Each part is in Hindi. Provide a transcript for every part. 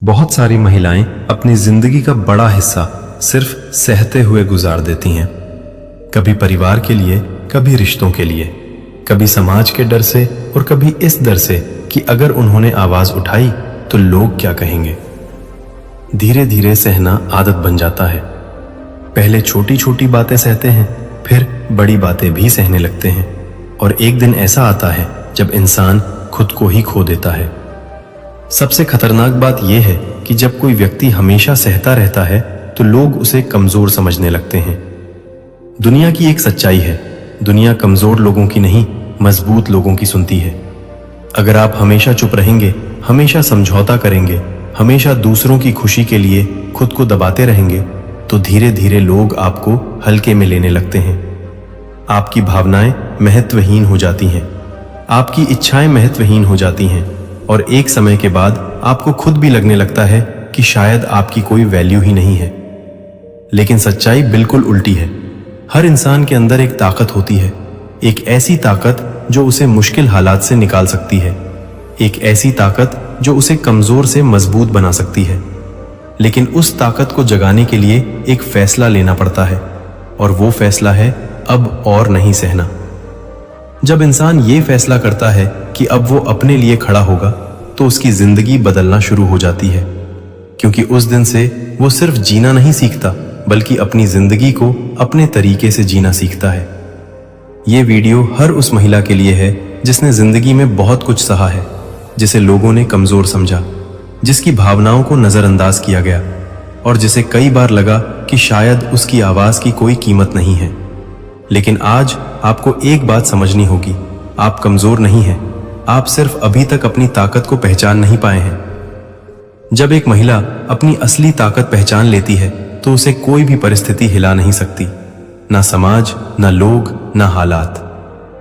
बहुत सारी महिलाएं अपनी जिंदगी का बड़ा हिस्सा सिर्फ सहते हुए गुजार देती हैं। कभी परिवार के लिए, कभी रिश्तों के लिए, कभी समाज के डर से और कभी इस डर से कि अगर उन्होंने आवाज उठाई तो लोग क्या कहेंगे। धीरे धीरे सहना आदत बन जाता है। पहले छोटी छोटी बातें सहते हैं, फिर बड़ी बातें भी सहने लगते हैं और एक दिन ऐसा आता है जब इंसान खुद को ही खो देता है। सबसे खतरनाक बात यह है कि जब कोई व्यक्ति हमेशा सहता रहता है तो लोग उसे कमजोर समझने लगते हैं। दुनिया की एक सच्चाई है, दुनिया कमजोर लोगों की नहीं, मजबूत लोगों की सुनती है। अगर आप हमेशा चुप रहेंगे, हमेशा समझौता करेंगे, हमेशा दूसरों की खुशी के लिए खुद को दबाते रहेंगे, तो धीरे धीरे लोग आपको हल्के में लेने लगते हैं। आपकी भावनाएं महत्वहीन हो जाती हैं, आपकी इच्छाएं महत्वहीन हो जाती हैं और एक समय के बाद आपको खुद भी लगने लगता है कि शायद आपकी कोई वैल्यू ही नहीं है। लेकिन सच्चाई बिल्कुल उल्टी है। हर इंसान के अंदर एक ताकत होती है, एक ऐसी ताकत जो उसे मुश्किल हालात से निकाल सकती है, एक ऐसी ताकत जो उसे कमजोर से मजबूत बना सकती है। लेकिन उस ताकत को जगाने के लिए एक फैसला लेना पड़ता है और वो फैसला है अब और नहीं सहना। जब इंसान ये फैसला करता है कि अब वो अपने लिए खड़ा होगा तो उसकी जिंदगी बदलना शुरू हो जाती है, क्योंकि उस दिन से वो सिर्फ जीना नहीं सीखता बल्कि अपनी जिंदगी को अपने तरीके से जीना सीखता है। ये वीडियो हर उस महिला के लिए है जिसने जिंदगी में बहुत कुछ सहा है, जिसे लोगों ने कमजोर समझा, जिसकी भावनाओं को नजरअंदाज किया गया और जिसे कई बार लगा कि शायद उसकी आवाज की कोई कीमत नहीं है। लेकिन आज आपको एक बात समझनी होगी, आप कमजोर नहीं हैं, आप सिर्फ अभी तक अपनी ताकत को पहचान नहीं पाए हैं। जब एक महिला अपनी असली ताकत पहचान लेती है तो उसे कोई भी परिस्थिति हिला नहीं सकती, ना समाज, ना लोग, ना हालात,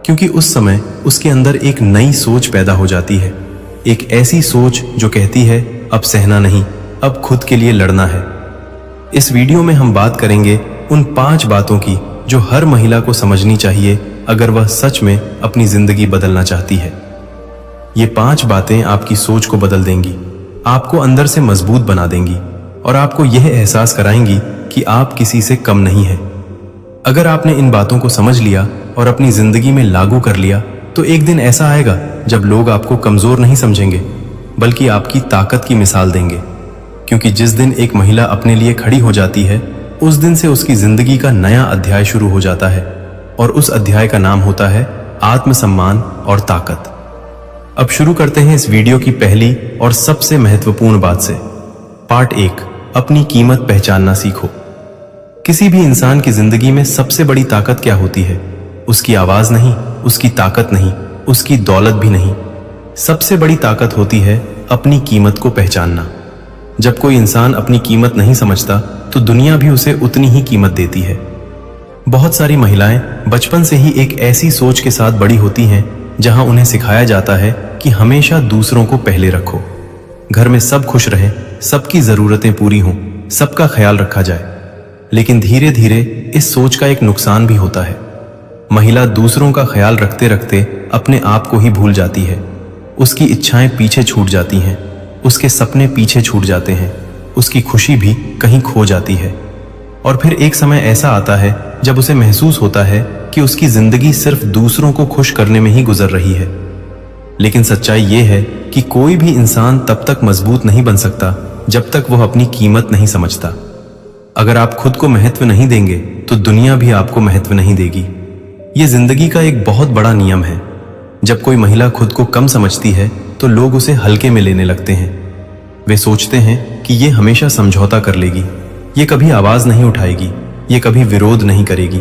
क्योंकि उस समय उसके अंदर एक नई सोच पैदा हो जाती है, एक ऐसी सोच जो कहती है अब सहना नहीं, अब खुद के लिए लड़ना है। इस वीडियो में हम बात करेंगे उन 5 बातों की जो हर महिला को समझनी चाहिए अगर वह सच में अपनी जिंदगी बदलना चाहती है। ये 5 बातें आपकी सोच को बदल देंगी, आपको अंदर से मजबूत बना देंगी और आपको यह एहसास कराएंगी कि आप किसी से कम नहीं हैं। अगर आपने इन बातों को समझ लिया और अपनी जिंदगी में लागू कर लिया तो एक दिन ऐसा आएगा जब लोग आपको कमजोर नहीं समझेंगे बल्कि आपकी ताकत की मिसाल देंगे, क्योंकि जिस दिन एक महिला अपने लिए खड़ी हो जाती है उस दिन से उसकी जिंदगी का नया अध्याय शुरू हो जाता है और उस अध्याय का नाम होता है आत्मसम्मान और ताकत। अब शुरू करते हैं इस वीडियो की पहली और सबसे महत्वपूर्ण बात से। पार्ट 1, अपनी कीमत पहचानना सीखो। किसी भी इंसान की जिंदगी में सबसे बड़ी ताकत क्या होती है? उसकी आवाज नहीं, उसकी ताकत नहीं, उसकी दौलत भी नहीं। सबसे बड़ी ताकत होती है अपनी कीमत को पहचानना। जब कोई इंसान अपनी कीमत नहीं समझता तो दुनिया भी उसे उतनी ही कीमत देती है। बहुत सारी महिलाएं बचपन से ही एक ऐसी सोच के साथ बड़ी होती हैं जहां उन्हें सिखाया जाता है कि हमेशा दूसरों को पहले रखो, घर में सब खुश रहें, सबकी जरूरतें पूरी हों, सबका ख्याल रखा जाए। लेकिन धीरे धीरे इस सोच का एक नुकसान भी होता है। महिला दूसरों का ख्याल रखते रखते अपने आप को ही भूल जाती है, उसकी इच्छाएं पीछे छूट जाती हैं, उसके सपने पीछे छूट जाते हैं, उसकी खुशी भी कहीं खो जाती है। और फिर एक समय ऐसा आता है जब उसे महसूस होता है कि उसकी जिंदगी सिर्फ दूसरों को खुश करने में ही गुजर रही है। लेकिन सच्चाई ये है कि कोई भी इंसान तब तक मजबूत नहीं बन सकता जब तक वह अपनी कीमत नहीं समझता। अगर आप खुद को महत्व नहीं देंगे तो दुनिया भी आपको महत्व नहीं देगी। ये जिंदगी का एक बहुत बड़ा नियम है। जब कोई महिला खुद को कम समझती है तो लोग उसे हल्के में लेने लगते हैं। वे सोचते हैं कि ये हमेशा समझौता कर लेगी, ये कभी आवाज नहीं उठाएगी, ये कभी विरोध नहीं करेगी।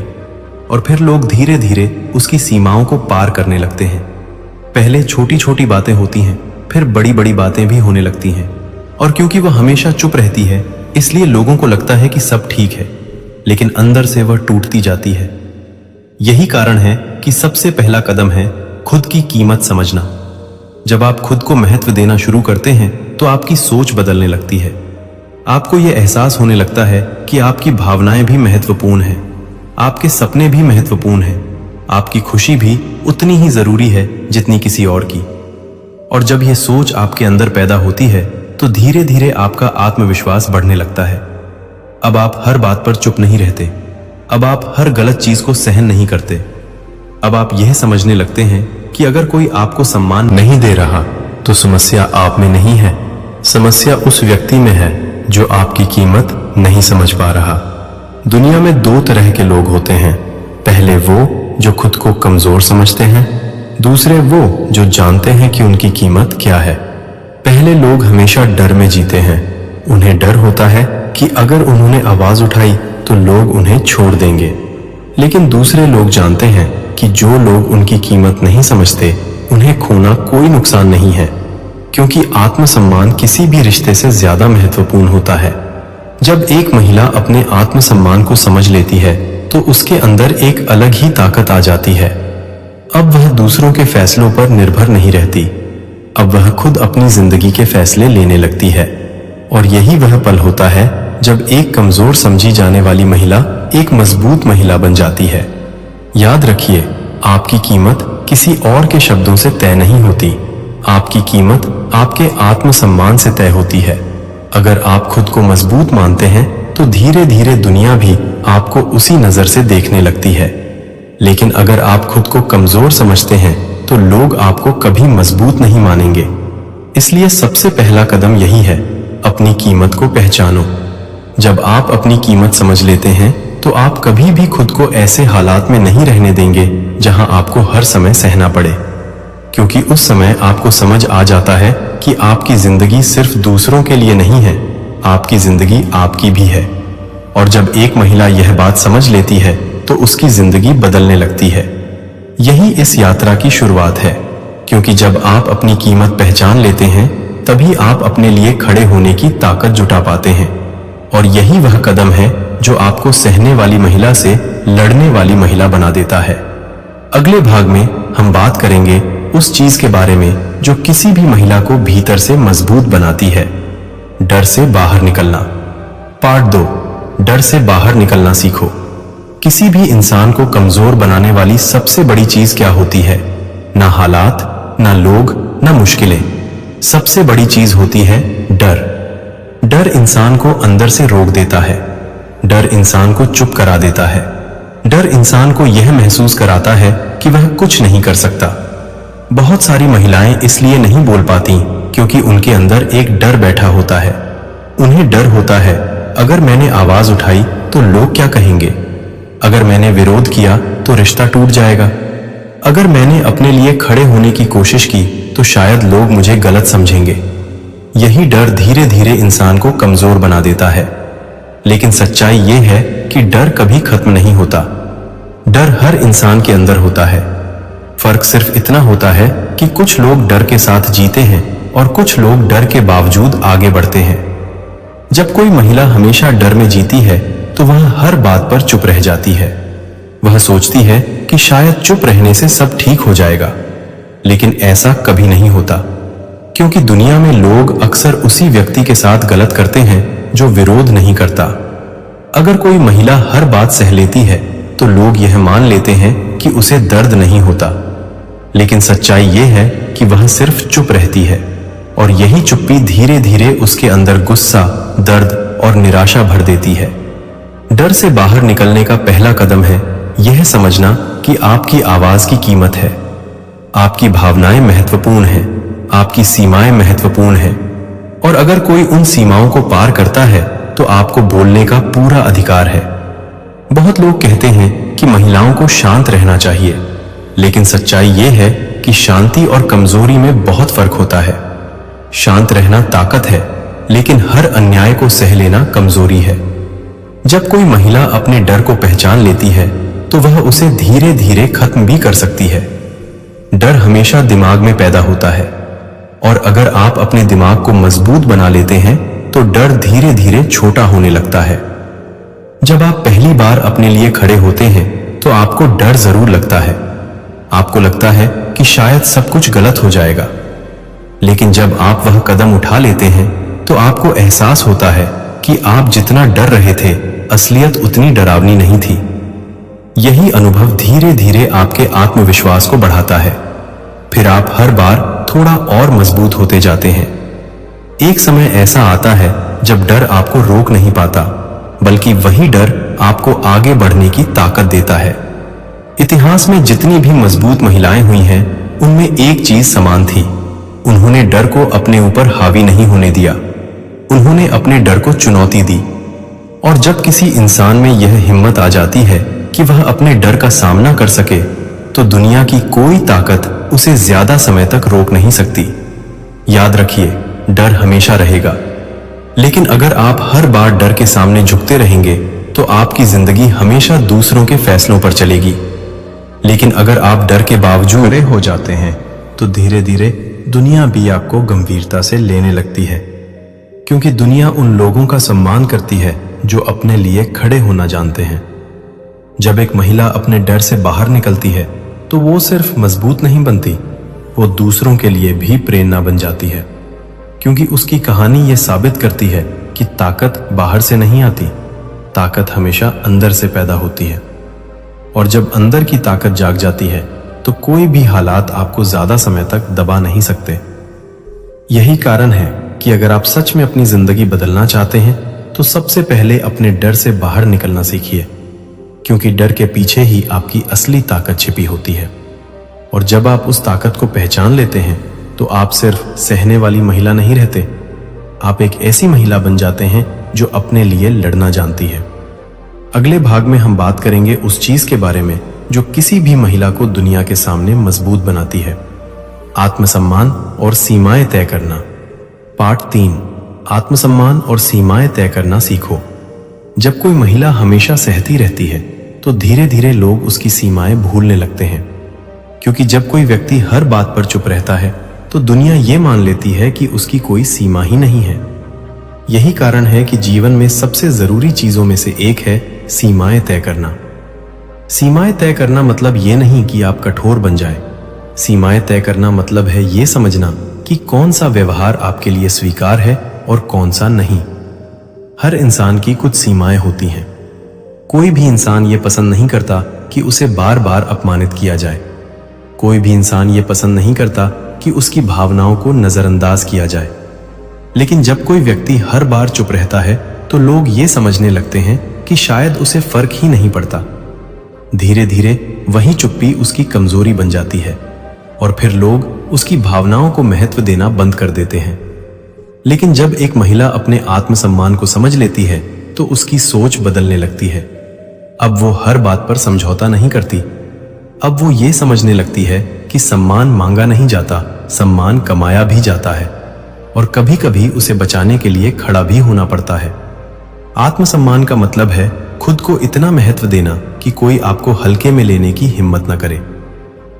और फिर लोग धीरे धीरे उसकी सीमाओं को पार करने लगते हैं। पहले छोटी छोटी बातें होती हैं, फिर बड़ी बड़ी बातें भी होने लगती हैं। और क्योंकि वह हमेशा चुप रहती है इसलिए लोगों को लगता है कि सब ठीक है, लेकिन अंदर से वह टूटती जाती है। यही कारण है कि सबसे पहला कदम है खुद की कीमत समझना। जब आप खुद को महत्व देना शुरू करते हैं तो आपकी सोच बदलने लगती है। आपको यह एहसास होने लगता है कि आपकी भावनाएं भी महत्वपूर्ण हैं, आपके सपने भी महत्वपूर्ण हैं, आपकी खुशी भी उतनी ही जरूरी है जितनी किसी और की। और जब यह सोच आपके अंदर पैदा होती है तो धीरे धीरे आपका आत्मविश्वास बढ़ने लगता है। अब आप हर बात पर चुप नहीं रहते। अब आप हर गलत चीज को सहन नहीं करते। अब आप यह समझने लगते हैं कि अगर कोई आपको सम्मान नहीं दे रहा तो समस्या आप में नहीं है, समस्या उस व्यक्ति में है जो आपकी कीमत नहीं समझ पा रहा। दुनिया में दो तरह के लोग होते हैं, पहले वो जो खुद को कमजोर समझते हैं, दूसरे वो जो जानते हैं कि उनकी कीमत क्या है। पहले लोग हमेशा डर में जीते हैं। उन्हें डर होता है कि अगर उन्होंने आवाज उठाई तो लोग उन्हें छोड़ देंगे। लेकिन दूसरे लोग जानते हैं कि जो लोग उनकी कीमत नहीं समझते उन्हें खोना कोई नुकसान नहीं है, क्योंकि आत्मसम्मान किसी भी रिश्ते से ज्यादा महत्वपूर्ण होता है। जब एक महिला अपने आत्मसम्मान को समझ लेती है तो उसके अंदर एक अलग ही ताकत आ जाती है। अब वह दूसरों के फैसलों पर निर्भर नहीं रहती। अब वह खुद अपनी जिंदगी के फैसले लेने लगती है। और यही वह पल होता है जब एक कमजोर समझी जाने वाली महिला एक मजबूत महिला बन जाती है। याद रखिए, आपकी कीमत किसी और के शब्दों से तय नहीं होती। आपकी कीमत आपके आत्मसम्मान से तय होती है। अगर आप खुद को मजबूत मानते हैं तो धीरे धीरे दुनिया भी आपको उसी नजर से देखने लगती है। लेकिन अगर आप खुद को कमजोर समझते हैं तो लोग आपको कभी मजबूत नहीं मानेंगे। इसलिए सबसे पहला कदम यही है, अपनी कीमत को पहचानो। जब आप अपनी कीमत समझ लेते हैं तो आप कभी भी खुद को ऐसे हालात में नहीं रहने देंगे जहां आपको हर समय सहना पड़े, क्योंकि उस समय आपको समझ आ जाता है कि आपकी जिंदगी सिर्फ दूसरों के लिए नहीं है, आपकी जिंदगी आपकी भी है। और जब एक महिला यह बात समझ लेती है तो उसकी जिंदगी बदलने लगती है। यही इस यात्रा की शुरुआत है, क्योंकि जब आप अपनी कीमत पहचान लेते हैं तभी आप अपने लिए खड़े होने की ताकत जुटा पाते हैं। और यही वह कदम है जो आपको सहने वाली महिला से लड़ने वाली महिला बना देता है। अगले भाग में हम बात करेंगे उस चीज के बारे में जो किसी भी महिला को भीतर से मजबूत बनाती है, डर से बाहर निकलना। पार्ट 2, डर से बाहर निकलना सीखो। किसी भी इंसान को कमजोर बनाने वाली सबसे बड़ी चीज क्या होती है? ना हालात, ना लोग, ना मुश्किलें। सबसे बड़ी चीज होती है डर। डर इंसान को अंदर से रोक देता है। डर इंसान को चुप करा देता है। डर इंसान को यह महसूस कराता है कि वह कुछ नहीं कर सकता। बहुत सारी महिलाएं इसलिए नहीं बोल पाती क्योंकि उनके अंदर एक डर बैठा होता है। उन्हें डर होता है, अगर मैंने आवाज उठाई तो लोग क्या कहेंगे? अगर मैंने विरोध किया तो रिश्ता टूट जाएगा। अगर मैंने अपने लिए खड़े होने की कोशिश की तो शायद लोग मुझे गलत समझेंगे। यही डर धीरे धीरे इंसान को कमजोर बना देता है। लेकिन सच्चाई यह है कि डर कभी खत्म नहीं होता। डर हर इंसान के अंदर होता है। फर्क सिर्फ इतना होता है कि कुछ लोग डर के साथ जीते हैं और कुछ लोग डर के बावजूद आगे बढ़ते हैं। जब कोई महिला हमेशा डर में जीती है तो वह हर बात पर चुप रह जाती है। वह सोचती है कि शायद चुप रहने से सब ठीक हो जाएगा, लेकिन ऐसा कभी नहीं होता, क्योंकि दुनिया में लोग अक्सर उसी व्यक्ति के साथ गलत करते हैं जो विरोध नहीं करता। अगर कोई महिला हर बात सह लेती है तो लोग यह मान लेते हैं कि उसे दर्द नहीं होता, लेकिन सच्चाई यह है कि वह सिर्फ चुप रहती है। और यही चुप्पी धीरे धीरे उसके अंदर गुस्सा, दर्द और निराशा भर देती है। डर से बाहर निकलने का पहला कदम है यह समझना कि आपकी आवाज की कीमत है। आपकी भावनाएं महत्वपूर्ण हैं, आपकी सीमाएं महत्वपूर्ण हैं, और अगर कोई उन सीमाओं को पार करता है तो आपको बोलने का पूरा अधिकार है। बहुत लोग कहते हैं कि महिलाओं को शांत रहना चाहिए, लेकिन सच्चाई यह है कि शांति और कमजोरी में बहुत फर्क होता है। शांत रहना ताकत है, लेकिन हर अन्याय को सह लेना कमजोरी है। जब कोई महिला अपने डर को पहचान लेती है तो वह उसे धीरे धीरे खत्म भी कर सकती है। डर हमेशा दिमाग में पैदा होता है, और अगर आप अपने दिमाग को मजबूत बना लेते हैं तो डर धीरे धीरे छोटा होने लगता है। जब आप पहली बार अपने लिए खड़े होते हैं तो आपको डर जरूर लगता है। आपको लगता है कि शायद सब कुछ गलत हो जाएगा, लेकिन जब आप वह कदम उठा लेते हैं तो आपको एहसास होता है कि आप जितना डर रहे थे असलियत उतनी डरावनी नहीं थी। यही अनुभव धीरे धीरे आपके आत्मविश्वास को बढ़ाता है। फिर आप हर बार थोड़ा और मजबूत होते जाते हैं। एक समय ऐसा आता है जब डर आपको रोक नहीं पाता, बल्कि वही डर आपको आगे बढ़ने की ताकत देता है। इतिहास में जितनी भी मजबूत महिलाएं हुई हैं, उनमें एक चीज समान थी। उन्होंने डर को अपने ऊपर हावी नहीं होने दिया। उन्होंने अपने डर को चुनौती दी। और जब किसी इंसान में यह हिम्मत आ जाती है कि वह अपने डर का सामना कर सके, तो दुनिया की कोई ताकत उसे ज्यादा समय तक रोक नहीं सकती। याद रखिए, डर हमेशा रहेगा, लेकिन अगर आप हर बार डर के सामने झुकते रहेंगे तो आपकी जिंदगी हमेशा दूसरों के फैसलों पर चलेगी। लेकिन अगर आप डर के बावजूद खड़े हो जाते हैं तो धीरे धीरे दुनिया भी आपको गंभीरता से लेने लगती है, क्योंकि दुनिया उन लोगों का सम्मान करती है जो अपने लिए खड़े होना जानते हैं। जब एक महिला अपने डर से बाहर निकलती है तो वो सिर्फ मजबूत नहीं बनती, वो दूसरों के लिए भी प्रेरणा बन जाती है, क्योंकि उसकी कहानी ये साबित करती है कि ताकत बाहर से नहीं आती, ताकत हमेशा अंदर से पैदा होती है। और जब अंदर की ताकत जाग जाती है तो कोई भी हालात आपको ज्यादा समय तक दबा नहीं सकते। यही कारण है कि अगर आप सच में अपनी जिंदगी बदलना चाहते हैं तो सबसे पहले अपने डर से बाहर निकलना सीखिए, क्योंकि डर के पीछे ही आपकी असली ताकत छिपी होती है। और जब आप उस ताकत को पहचान लेते हैं तो आप सिर्फ सहने वाली महिला नहीं रहते, आप एक ऐसी महिला बन जाते हैं जो अपने लिए लड़ना जानती है। अगले भाग में हम बात करेंगे उस चीज के बारे में जो किसी भी महिला को दुनिया के सामने मजबूत बनाती है, आत्मसम्मान और सीमाएं तय करना। पार्ट 3, आत्मसम्मान और सीमाएं तय करना सीखो। जब कोई महिला हमेशा सहती रहती है तो धीरे धीरे लोग उसकी सीमाएं भूलने लगते हैं, क्योंकि जब कोई व्यक्ति हर बात पर चुप रहता है तो दुनिया ये मान लेती है कि उसकी कोई सीमा ही नहीं है। यही कारण है कि जीवन में सबसे जरूरी चीजों में से एक है सीमाएं तय करना। सीमाएं तय करना मतलब ये नहीं कि आप कठोर बन जाएं। सीमाएं तय करना मतलब है ये समझना कि कौन सा व्यवहार आपके लिए स्वीकार है और कौन सा नहीं। हर इंसान की कुछ सीमाएं होती हैं। कोई भी इंसान ये पसंद नहीं करता कि उसे बार बार अपमानित किया जाए। कोई भी इंसान ये पसंद नहीं करता कि उसकी भावनाओं को नजरअंदाज किया जाए। लेकिन जब कोई व्यक्ति हर बार चुप रहता है तो लोग ये समझने लगते हैं कि शायद उसे फर्क ही नहीं पड़ता। धीरे धीरे वही चुप्पी उसकी कमजोरी बन जाती है और फिर लोग उसकी भावनाओं को महत्व देना बंद कर देते हैं। लेकिन जब एक महिला अपने आत्मसम्मान को समझ लेती है तो उसकी सोच बदलने लगती है। अब वो हर बात पर समझौता नहीं करती। अब वो ये समझने लगती है कि सम्मान मांगा नहीं जाता, सम्मान कमाया भी जाता है, और कभी कभी उसे बचाने के लिए खड़ा भी होना पड़ता है। आत्मसम्मान का मतलब है खुद को इतना महत्व देना कि कोई आपको हल्के में लेने की हिम्मत न करे।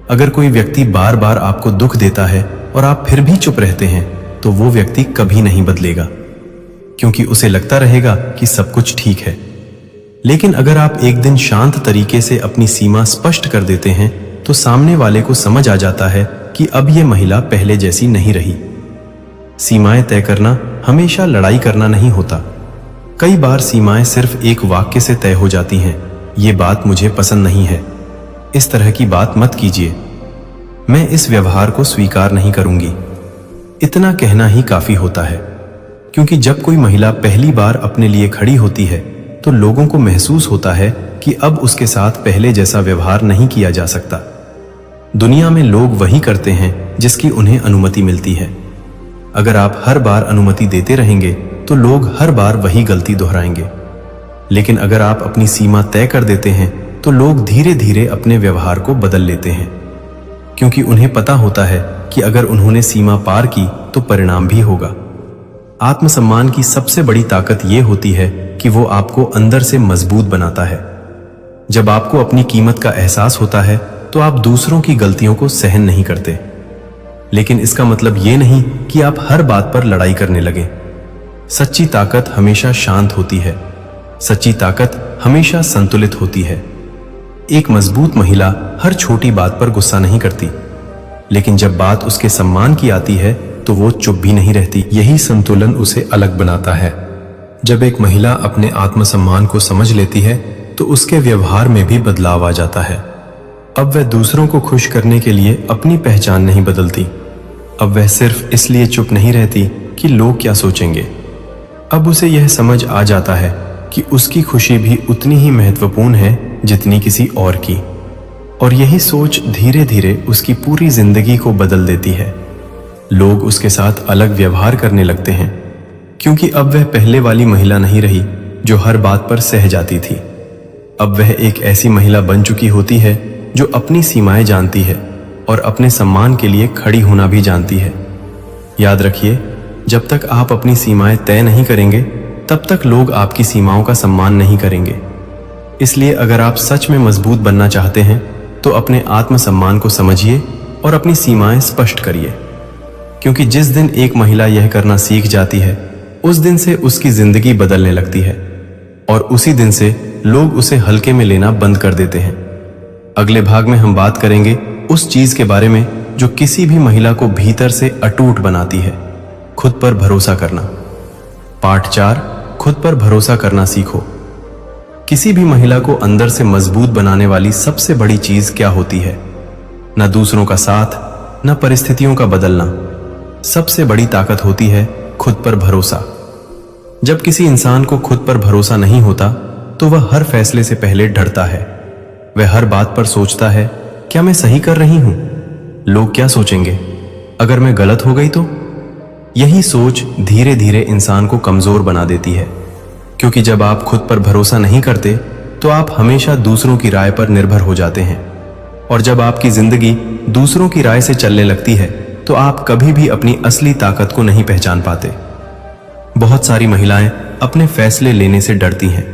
अगर कोई व्यक्ति बार बार आपको दुख देता है और आप फिर भी चुप रहते हैं तो वो व्यक्ति कभी नहीं बदलेगा, क्योंकि उसे लगता रहेगा कि सब कुछ ठीक है। लेकिन अगर आप एक दिन शांत तरीके से अपनी सीमा स्पष्ट कर देते हैं तो सामने वाले को समझ आ जाता है कि अब ये महिला पहले जैसी नहीं रही। सीमाएं तय करना हमेशा लड़ाई करना नहीं होता। कई बार सीमाएं सिर्फ एक वाक्य से तय हो जाती हैं, ये बात मुझे पसंद नहीं है, इस तरह की बात मत कीजिए, मैं इस व्यवहार को स्वीकार नहीं करूंगी। इतना कहना ही काफी होता है, क्योंकि जब कोई महिला पहली बार अपने लिए खड़ी होती है तो लोगों को महसूस होता है कि अब उसके साथ पहले जैसा व्यवहार नहीं किया जा सकता। दुनिया में लोग वही करते हैं जिसकी उन्हें अनुमति मिलती है। अगर आप हर बार अनुमति देते रहेंगे तो लोग हर बार वही गलती दोहराएंगे। लेकिन अगर आप अपनी सीमा तय कर देते हैं तो लोग धीरे धीरे अपने व्यवहार को बदल लेते हैं, क्योंकि उन्हें पता होता है कि अगर उन्होंने सीमा पार की तो परिणाम भी होगा। आत्मसम्मान की सबसे बड़ी ताकत यह होती है कि वो आपको अंदर से मजबूत बनाता है। जब आपको अपनी कीमत का एहसास होता है तो आप दूसरों की गलतियों को सहन नहीं करते। लेकिन इसका मतलब ये नहीं कि आप हर बात पर लड़ाई करने लगें। सच्ची ताकत हमेशा शांत होती है। सच्ची ताकत हमेशा संतुलित होती है। एक मजबूत महिला हर छोटी बात पर गुस्सा नहीं करती, लेकिन जब बात उसके सम्मान की आती है तो वो चुप भी नहीं रहती। यही संतुलन उसे अलग बनाता है। जब एक महिला अपने आत्मसम्मान को समझ लेती है तो उसके व्यवहार में भी बदलाव आ जाता है। अब वह दूसरों को खुश करने के लिए अपनी पहचान नहीं बदलती। अब वह सिर्फ इसलिए चुप नहीं रहती कि लोग क्या सोचेंगे। अब उसे यह समझ आ जाता है कि उसकी खुशी भी उतनी ही महत्वपूर्ण है जितनी किसी और की, और यही सोच धीरे धीरे उसकी पूरी जिंदगी को बदल देती है। लोग उसके साथ अलग व्यवहार करने लगते हैं, क्योंकि अब वह पहले वाली महिला नहीं रही जो हर बात पर सह जाती थी। अब वह एक ऐसी महिला बन चुकी होती है जो अपनी सीमाएं जानती है और अपने सम्मान के लिए खड़ी होना भी जानती है। याद रखिए, जब तक आप अपनी सीमाएं तय नहीं करेंगे तब तक लोग आपकी सीमाओं का सम्मान नहीं करेंगे। इसलिए अगर आप सच में मजबूत बनना चाहते हैं तो अपने आत्मसम्मान को समझिए और अपनी सीमाएं स्पष्ट करिए, क्योंकि जिस दिन एक महिला यह करना सीख जाती है उस दिन से उसकी जिंदगी बदलने लगती है, और उसी दिन से लोग उसे हल्के में लेना बंद कर देते हैं। अगले भाग में हम बात करेंगे उस चीज के बारे में जो किसी भी महिला को भीतर से अटूट बनाती है, खुद पर भरोसा करना। पार्ट 4, खुद पर भरोसा करना सीखो। किसी भी महिला को अंदर से मजबूत बनाने वाली सबसे बड़ी चीज क्या होती है? न दूसरों का साथ, न परिस्थितियों का बदलना। सबसे बड़ी ताकत होती है खुद पर भरोसा। जब किसी इंसान को खुद पर भरोसा नहीं होता तो वह हर फैसले से पहले डरता है। वह हर बात पर सोचता है, क्या मैं सही कर रही हूं? लोग क्या सोचेंगे? अगर मैं गलत हो गई तो? यही सोच धीरे धीरे इंसान को कमजोर बना देती है, क्योंकि जब आप खुद पर भरोसा नहीं करते तो आप हमेशा दूसरों की राय पर निर्भर हो जाते हैं, और जब आपकी जिंदगी दूसरों की राय से चलने लगती है तो आप कभी भी अपनी असली ताकत को नहीं पहचान पाते। बहुत सारी महिलाएं अपने फैसले लेने से डरती हैं।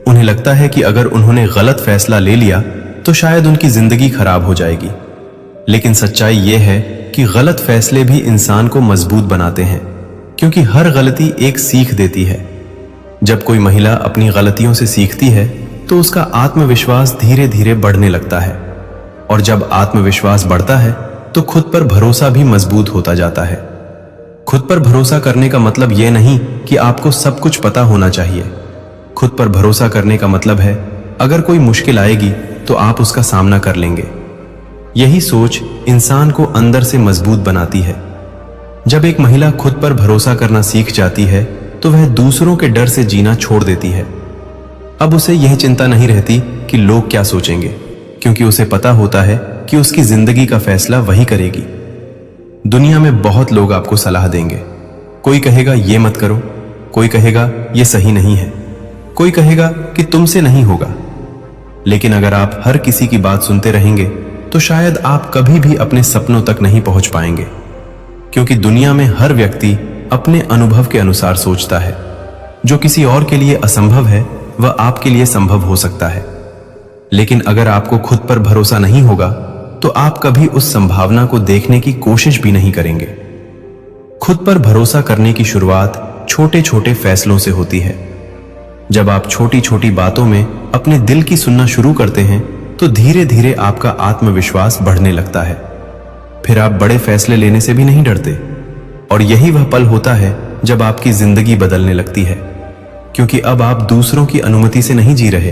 उन्हें लगता है कि अगर उन्होंने गलत फैसला ले लिया तो शायद उनकी जिंदगी खराब हो जाएगी। लेकिन सच्चाई यह है कि गलत फैसले भी इंसान को मजबूत बनाते हैं, क्योंकि हर गलती एक सीख देती है। जब कोई महिला अपनी गलतियों से सीखती है तो उसका आत्मविश्वास धीरे धीरे बढ़ने लगता है, और जब आत्मविश्वास बढ़ता है तो खुद पर भरोसा भी मजबूत होता जाता है। खुद पर भरोसा करने का मतलब यह नहीं कि आपको सब कुछ पता होना चाहिए। खुद पर भरोसा करने का मतलब है, अगर कोई मुश्किल आएगी तो आप उसका सामना कर लेंगे। यही सोच इंसान को अंदर से मजबूत बनाती है। जब एक महिला खुद पर भरोसा करना सीख जाती है तो वह दूसरों के डर से जीना छोड़ देती है। अब उसे यह चिंता नहीं रहती कि लोग क्या सोचेंगे, क्योंकि उसे पता होता है कि उसकी जिंदगी का फैसला वही करेगी। दुनिया में बहुत लोग आपको सलाह देंगे। कोई कहेगा ये मत करो, कोई कहेगा ये सही नहीं है, कोई कहेगा कि तुमसे नहीं होगा। लेकिन अगर आप हर किसी की बात सुनते रहेंगे तो शायद आप कभी भी अपने सपनों तक नहीं पहुंच पाएंगे, क्योंकि दुनिया में हर व्यक्ति अपने अनुभव के अनुसार सोचता है। जो किसी और के लिए असंभव है वह आपके लिए संभव हो सकता है। लेकिन अगर आपको खुद पर भरोसा नहीं होगा तो आप कभी उस संभावना को देखने की कोशिश भी नहीं करेंगे। खुद पर भरोसा करने की शुरुआत छोटे छोटे फैसलों से होती है। जब आप छोटी छोटी बातों में अपने दिल की सुनना शुरू करते हैं तो धीरे धीरे आपका आत्मविश्वास बढ़ने लगता है। फिर आप बड़े फैसले लेने से भी नहीं डरते, और यही वह पल होता है जब आपकी जिंदगी बदलने लगती है, क्योंकि अब आप दूसरों की अनुमति से नहीं जी रहे।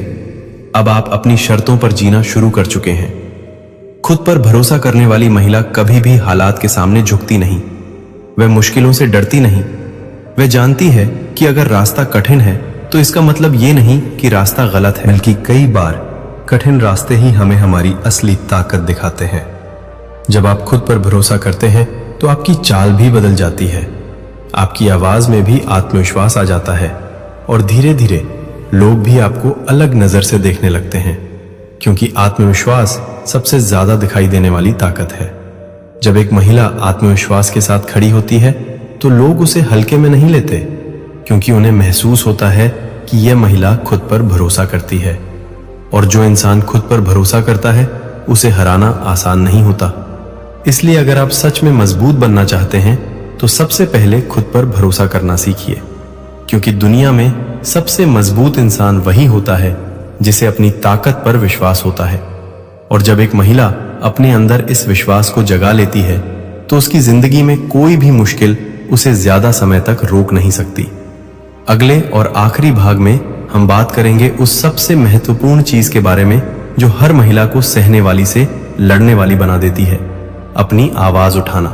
अब आप अपनी शर्तों पर जीना शुरू कर चुके हैं। खुद पर भरोसा करने वाली महिला कभी भी हालात के सामने झुकती नहीं। वह मुश्किलों से डरती नहीं। वह जानती है कि अगर रास्ता कठिन है तो इसका मतलब ये नहीं कि रास्ता गलत है, बल्कि कई बार कठिन रास्ते ही हमें हमारी असली ताकत दिखाते हैं। जब आप खुद पर भरोसा करते हैं तो आपकी चाल भी बदल जाती है। आपकी आवाज में भी आत्मविश्वास आ जाता है, और धीरे धीरे लोग भी आपको अलग नजर से देखने लगते हैं, क्योंकि आत्मविश्वास सबसे ज्यादा दिखाई देने वाली ताकत है। जब एक महिला आत्मविश्वास के साथ खड़ी होती है तो लोग उसे हल्के में नहीं लेते, क्योंकि उन्हें महसूस होता है कि यह महिला खुद पर भरोसा करती है, और जो इंसान खुद पर भरोसा करता है उसे हराना आसान नहीं होता। इसलिए अगर आप सच में मजबूत बनना चाहते हैं तो सबसे पहले खुद पर भरोसा करना सीखिए, क्योंकि दुनिया में सबसे मजबूत इंसान वही होता है जिसे अपनी ताकत पर विश्वास होता है। और जब एक महिला अपने अंदर इस विश्वास को जगा लेती है तो उसकी जिंदगी में कोई भी मुश्किल उसे ज्यादा समय तक रोक नहीं सकती। अगले और आखिरी भाग में हम बात करेंगे उस सबसे महत्वपूर्ण चीज के बारे में जो हर महिला को सहने वाली से लड़ने वाली बना देती है, अपनी आवाज उठाना।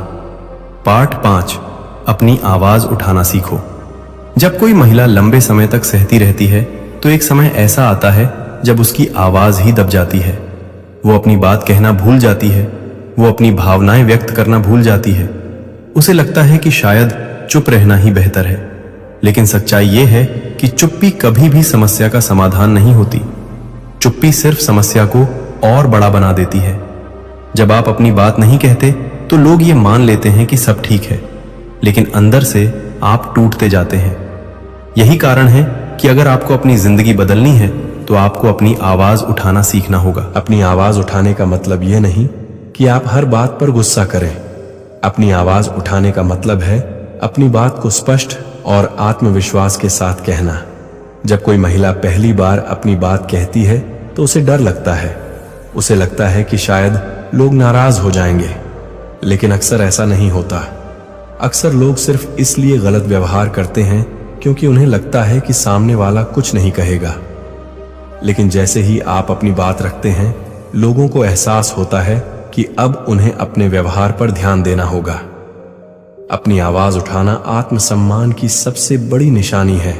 पार्ट 5, अपनी आवाज उठाना सीखो। जब कोई महिला लंबे समय तक सहती रहती है तो एक समय ऐसा आता है जब उसकी आवाज ही दब जाती है। वो अपनी बात कहना भूल जाती है, वो अपनी भावनाएं व्यक्त करना भूल जाती है। उसे लगता है कि शायद चुप रहना ही बेहतर है, लेकिन सच्चाई ये है कि चुप्पी कभी भी समस्या का समाधान नहीं होती। चुप्पी सिर्फ समस्या को और बड़ा बना देती है। जब आप अपनी बात नहीं कहते तो लोग ये मान लेते हैं कि सब ठीक है, लेकिन अंदर से आप टूटते जाते हैं। यही कारण है कि अगर आपको अपनी जिंदगी बदलनी है तो आपको अपनी आवाज उठाना सीखना होगा। अपनी आवाज उठाने का मतलब यह नहीं कि आप हर बात पर गुस्सा करें। अपनी आवाज उठाने का मतलब है अपनी बात को स्पष्ट और आत्मविश्वास के साथ कहना। जब कोई महिला पहली बार अपनी बात कहती है तो उसे डर लगता है। उसे लगता है कि शायद लोग नाराज हो जाएंगे, लेकिन अक्सर ऐसा नहीं होता। अक्सर लोग सिर्फ इसलिए गलत व्यवहार करते हैं क्योंकि उन्हें लगता है कि सामने वाला कुछ नहीं कहेगा। लेकिन जैसे ही आप अपनी बात रखते हैं, लोगों को एहसास होता है कि अब उन्हें अपने व्यवहार पर ध्यान देना होगा। अपनी आवाज उठाना आत्मसम्मान की सबसे बड़ी निशानी है।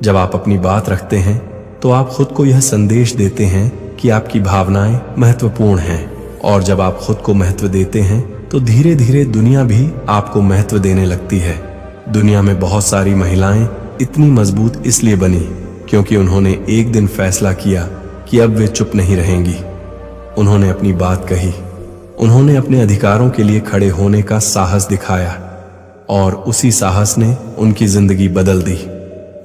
जब आप अपनी बात रखते हैं तो आप खुद को यह संदेश देते हैं कि आपकी भावनाएं महत्वपूर्ण हैं, और जब आप खुद को महत्व देते हैं तो धीरे धीरे दुनिया भी आपको महत्व देने लगती है। दुनिया में बहुत सारी महिलाएं इतनी मजबूत इसलिए बनी क्योंकि उन्होंने एक दिन फैसला किया कि अब वे चुप नहीं रहेंगी। उन्होंने अपनी बात कही, उन्होंने अपने अधिकारों के लिए खड़े होने का साहस दिखाया, और उसी साहस ने उनकी जिंदगी बदल दी।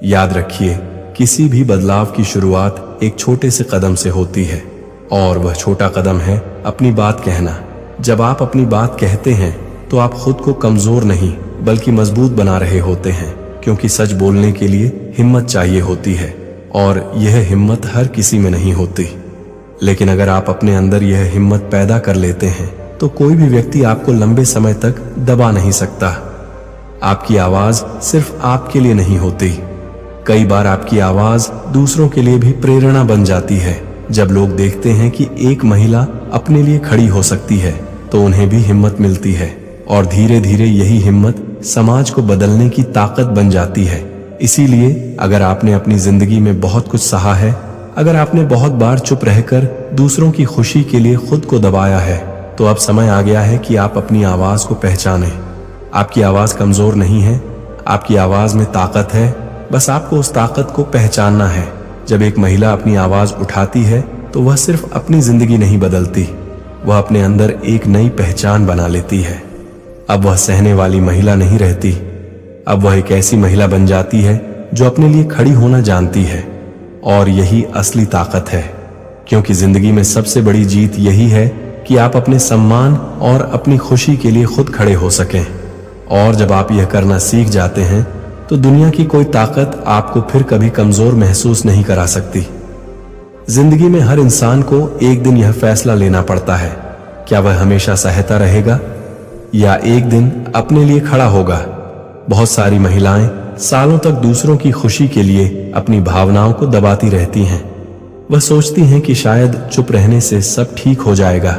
याद रखिए, किसी भी बदलाव की शुरुआत एक छोटे से कदम से होती है, और वह छोटा कदम है अपनी बात कहना। जब आप अपनी बात कहते हैं तो आप खुद को कमजोर नहीं बल्कि मजबूत बना रहे होते हैं, क्योंकि सच बोलने के लिए हिम्मत चाहिए होती है, और यह हिम्मत हर किसी में नहीं होती। लेकिन अगर आप अपने अंदर यह हिम्मत पैदा कर लेते हैं तो कोई भी व्यक्ति आपको लंबे समय तक दबा नहीं सकता। आपकी आवाज सिर्फ आपके लिए नहीं होती, कई बार आपकी आवाज दूसरों के लिए भी प्रेरणा बन जाती है। जब लोग देखते हैं कि एक महिला अपने लिए खड़ी हो सकती है तो उन्हें भी हिम्मत मिलती है, और धीरे धीरे यही हिम्मत समाज को बदलने की ताकत बन जाती है। इसीलिए अगर आपने अपनी जिंदगी में बहुत कुछ सहा है, अगर आपने बहुत बार चुप रहकर दूसरों की खुशी के लिए खुद को दबाया है, तो अब समय आ गया है कि आप अपनी आवाज को पहचानें। आपकी आवाज कमजोर नहीं है, आपकी आवाज में ताकत है, बस आपको उस ताकत को पहचानना है। जब एक महिला अपनी आवाज उठाती है तो वह सिर्फ अपनी जिंदगी नहीं बदलती, वह अपने अंदर एक नई पहचान बना लेती है। अब वह सहने वाली महिला नहीं रहती, अब वह एक ऐसी महिला बन जाती है जो अपने लिए खड़ी होना जानती है, और यही असली ताकत है। क्योंकि जिंदगी में सबसे बड़ी जीत यही है कि आप अपने सम्मान और अपनी खुशी के लिए खुद खड़े हो सकें। और जब आप यह करना सीख जाते हैं तो दुनिया की कोई ताकत आपको फिर कभी कमजोर महसूस नहीं करा सकती। जिंदगी में हर इंसान को एक दिन यह फैसला लेना पड़ता है, क्या वह हमेशा सहता रहेगा या एक दिन अपने लिए खड़ा होगा। बहुत सारी महिलाएं सालों तक दूसरों की खुशी के लिए अपनी भावनाओं को दबाती रहती हैं। वह सोचती हैं कि शायद चुप रहने से सब ठीक हो जाएगा,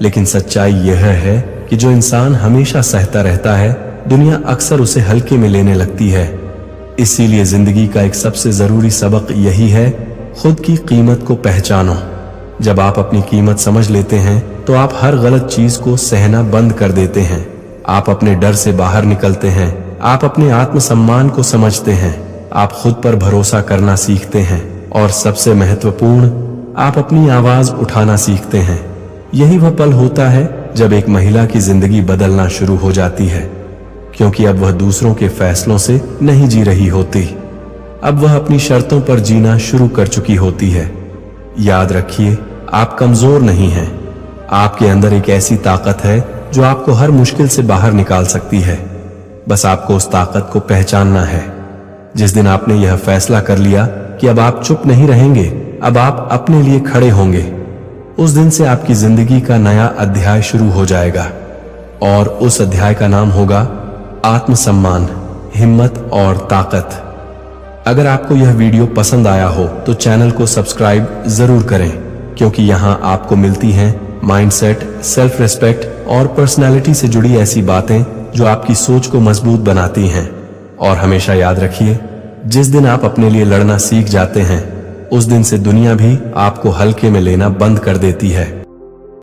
लेकिन सच्चाई यह है कि जो इंसान हमेशा सहता रहता है, दुनिया अक्सर उसे हल्के में लेने लगती है। इसीलिए जिंदगी का एक सबसे जरूरी सबक यही है, खुद की कीमत को पहचानो। जब आप अपनी कीमत समझ लेते हैं तो आप हर गलत चीज को सहना बंद कर देते हैं। आप अपने डर से बाहर निकलते हैं, आप अपने आत्मसम्मान को समझते हैं, आप खुद पर भरोसा करना सीखते हैं, और सबसे महत्वपूर्ण, आप अपनी आवाज उठाना सीखते हैं। यही वह पल होता है जब एक महिला की जिंदगी बदलना शुरू हो जाती है, क्योंकि अब वह दूसरों के फैसलों से नहीं जी रही होती, अब वह अपनी शर्तों पर जीना शुरू कर चुकी होती है। याद रखिए, आप कमजोर नहीं हैं, आपके अंदर एक ऐसी ताकत है जो आपको हर मुश्किल से बाहर निकाल सकती है। बस आपको उस ताकत को पहचानना है। जिस दिन आपने यह फैसला कर लिया कि अब आप चुप नहीं रहेंगे, अब आप अपने लिए खड़े होंगे, उस दिन से आपकी जिंदगी का नया अध्याय शुरू हो जाएगा, और उस अध्याय का नाम होगा आत्मसम्मान, हिम्मत और ताकत। अगर आपको यह वीडियो पसंद आया हो तो चैनल को सब्सक्राइब जरूर करें, क्योंकि यहाँ आपको मिलती हैं माइंडसेट, सेल्फ रिस्पेक्ट और पर्सनालिटी से जुड़ी ऐसी बातें जो आपकी सोच को मजबूत बनाती हैं। और हमेशा याद रखिए, जिस दिन आप अपने लिए लड़ना सीख जाते हैं, उस दिन से दुनिया भी आपको हल्के में लेना बंद कर देती है।